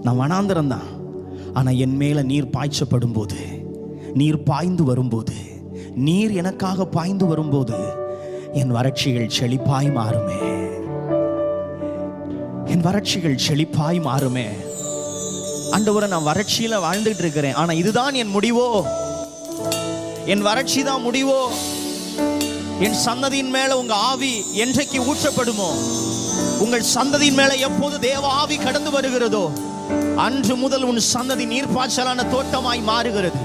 நான் வனாந்தரம் தான், ஆனால் என் மேலே நீர் பாய்ச்சப்படும் போது, நீர் பாய்ந்து வரும்போது, நீர் எனக்காக பாய்ந்து வரும்போது என் வறட்சிகள் செழிப்பாய் மாறுமே. என் வறட்சிகள் செழிப்பாய் மாறுமே. ஆண்டவரே, நான் வறட்சியில வாழ்ந்துட்டு இருக்கிறேன், ஆனா இதுதான் என் முடிவோ? என் வறட்சி தான் முடிவோ? என் சந்ததியின் மேல உங்க ஆவி என்றைக்கு ஊற்றப்படுமோ, உங்கள் சந்ததியின் மேல எப்போது தேவ ஆவி கடந்து வருகிறதோ, அன்று முதல் உன் சந்ததி நீர்ப்பாய்ச்சலான தோட்டமாய் மாறுகிறது.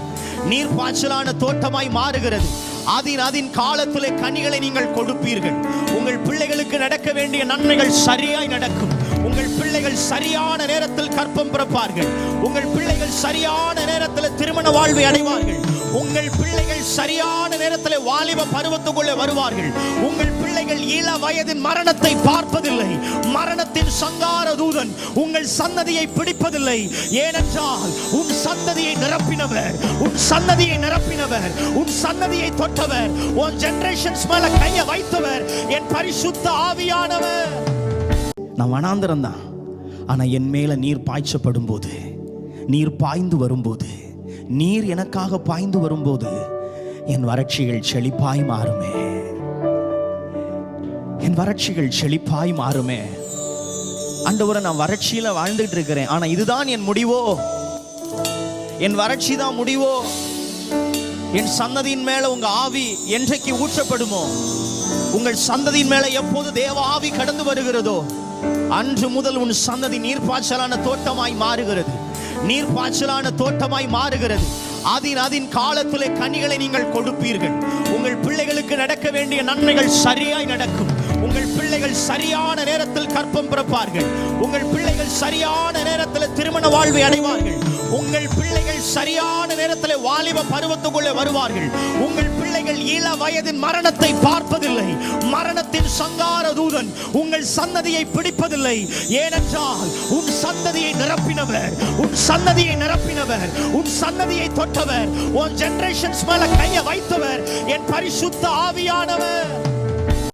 நீர்ப்பாய்ச்சலான தோட்டமாய் மாறுகிறது. அதின் காலத்திலே கனிகளை நீங்கள் கொடுப்பீர்கள். உங்கள் பிள்ளைகளுக்கு நடக்க வேண்டிய நன்மைகள் சரியாய் நடக்கும். உங்கள் பிள்ளைகள் சரியான நேரத்தில் கற்பம் பிறப்பார்கள். உங்கள் பிள்ளைகள் சரியான நேரத்தில் திருமண வாழ்வை அடைவார்கள். உங்கள் பிள்ளைகள் சரியான நேரத்தில் வாலிப பருவத்துக்குள்ளே வருவார்கள். உங்கள் பிள்ளைகள் இள வயதின் மரணத்தை பார்ப்பதில்லை. மரணத்தின் சங்கார தூதன் உங்கள் சந்ததியை பிடிப்பதில்லை. ஏனென்றால் உன் சந்ததியை நிரப்பினவர், உன் சந்ததியை நிரப்பினவர், உன் சந்ததியை தொட்டவர், உன் ஜெனரேஷன்ஸ் மேல கையை வைத்தவர் என் பரிசுத்த ஆவியானவர். நான் வனாந்தரம் தான், ஆனா என் மேல நீர் பாய்ச்சப்படும் போது, நீர் பாய்ந்து வரும்போது, நீர் எனக்காக பாய்ந்து வரும்போது என் வறட்சிகள் செழிப்பாய் மாறுமே. என் வறட்சிகள் செழிப்பாய் மாறுமே. ஆண்டவரே, நான் வறட்சியில வாழ்ந்துட்டு இருக்கிறேன், ஆனா இதுதான் என் முடிவோ? என் வறட்சி தான் முடிவோ? என் சந்ததியின் மேல உங்க ஆவி என்றைக்கு ஊற்றப்படுமோ, உங்கள் சந்ததியின் மேல எப்போது தேவ ஆவி கடந்து வருகிறதோ, அன்று முதல் உன் சந்ததி நீர்ப்பாய்ச்சலான தோட்டமாய் மாறுகிறது. நீர்ப்பாய்ச்சலான தோட்டமாய் மாறுகிறது. அதின் காலத்திலே கனிகளை நீங்கள் கொடுப்பீர்கள். உங்கள் பிள்ளைகளுக்கு நடக்க வேண்டிய நன்மைகள் சரியாய் நடக்கும். உங்கள் பிள்ளைகள் சரியான நேரத்தில் கற்பம் பிறப்பார்கள். உங்கள் பிள்ளைகள் சரியான நேரத்தில் திருமண வாழ்வை அடைவார்கள். உங்கள் பிள்ளைகள் சரியான நேரத்தில் வாலிப பருவத்துக்குள்ளே வருவார்கள். உங்கள் பிள்ளைகள் இள வயதின் மரணத்தை பார்ப்பதில்லை. மரணத்தின் சங்கார தூதன் உங்கள் சந்ததியை பிடிப்பதில்லை. ஏனென்றால் உன் சந்ததியை நிரப்பினவர், உன் சந்ததியை நிரப்பினவர், உன் சந்ததியை தொட்டவர், உன் ஜெனரேஷன்ஸ் மேல கையை வைத்தவர் என் பரிசுத்த ஆவியானவர்.